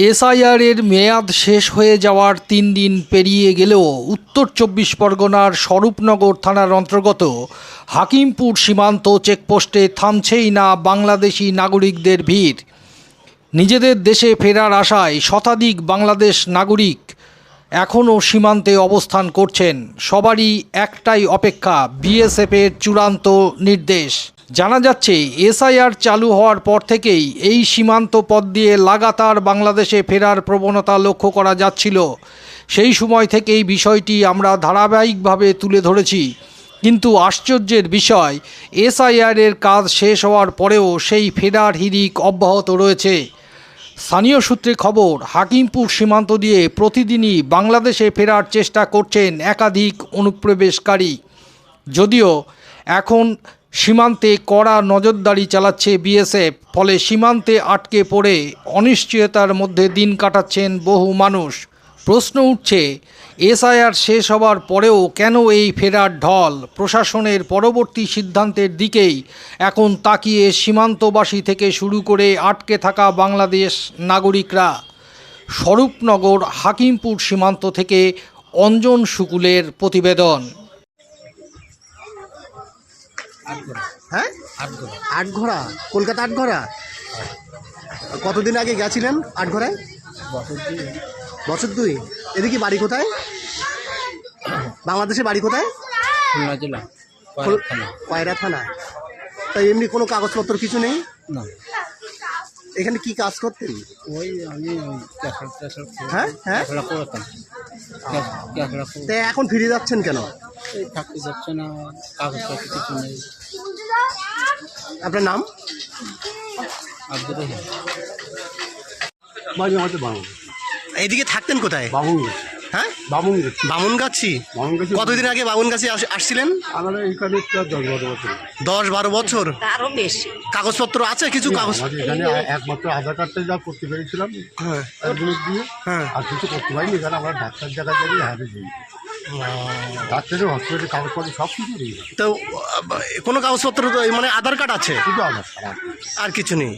এসআইআরের মেয়াদ শেষ হয়ে যাওয়ার ৩ দিন পেরিয়ে গেলেও উত্তর ২৪ পরগনার স্বরূপনগর থানার অন্তর্গত হাকিমপুর সীমান্ত চেকপোস্টে থামছেই না বাংলাদেশি নাগরিকদের ভিড়। নিজেদের দেশে ফেরার আশায় শতাধিক বাংলাদেশ নাগরিক এখনও সীমান্তে অবস্থান করছেন। সবারই একটাই অপেক্ষা, বিএসএফের চূড়ান্ত নির্দেশ। জানা যাচ্ছে, এসআইআর চালু হওয়ার পর থেকেই এই সীমান্ত পথ দিয়ে লাগাতার বাংলাদেশে ফেরার প্রবণতা লক্ষ্য করা যাচ্ছিল। সেই সময় থেকেই বিষয়টি আমরা ধারাবাহিকভাবে তুলে ধরেছি। কিন্তু আশ্চর্যের বিষয়, এসআইআরের কাজ শেষ হওয়ার পরেও সেই ফেরার হিড়িক অব্যাহত রয়েছে। স্থানীয় সূত্রে খবর, হাকিমপুর সীমান্ত দিয়ে প্রতিদিনই বাংলাদেশে ফেরার চেষ্টা করছেন একাধিক অনুপ্রবেশকারী। যদিও এখন সীমান্তে কড়া নজরদারি চালাচ্ছে বিএসএফ, ফলে সীমান্তে আটকে পড়ে অনিশ্চয়তার মধ্যে দিন কাটাচ্ছেন বহু মানুষ। প্রশ্ন উঠছে, এসআইআর শেষ হওয়ার পরেও কেন এই ফেরার ঢল? প্রশাসনের পরবর্তী সিদ্ধান্তের দিকেই এখন তাকিয়ে সীমান্তবাসী থেকে শুরু করে আটকে থাকা বাংলাদেশ নাগরিকরা। স্বরূপনগর হাকিমপুর সীমান্ত থেকে অঞ্জন শুকুলের প্রতিবেদন। হ্যাঁ, আটঘরা, কলকাতা আটঘরা। কতদিন আগে গেছিলেন আটঘরায়? বছর দুই। এদিকে বাড়ি কোথায়? বাংলাদেশে বাড়ি কোথায়? খুলনা জেলা কয়রা থানা। তাই এমনি কোনো কাগজপত্র কিছু নেই? না। এখানে কি কাজ করতেন? ওই আমি হ্যাঁ হ্যাঁ, করতাম। তাই এখন ফিরে যাচ্ছেন কেন? এই থাকতে যাচ্ছে না, কাগজপত্র কিছু নেই। আপনার নাম? আব্দুর রহিম। এইদিকে থাকতেন কোথায়? বামুনগাছি। হ্যাঁ, বামুনগাছি। বামুনগাছি। কতদিন আগে বামুনগাছি আসছিলেন? আমরা এইখানে 10-12 বছর। 10-12 বছর। আরো বেশি কাগজপত্র আছে কিছু? কাগজ আমাদের এখানে একমাত্র আধার কার্ডটা যা করতে পেরেছিলাম, হ্যাঁ একজনের দিয়ে, হ্যাঁ। আর কিছু করতে পারিনি। এখানে আমরা ডাক্তার জায়গা থেকে হারে যাই, ডাক্তারের হসপিটালে কাগজপত্র সব কিছু নেই, তো কোনো কাগজপত্র তো মানে আধার কার্ড আছে, শুধু আধার কার্ড। আর কিছু নেই।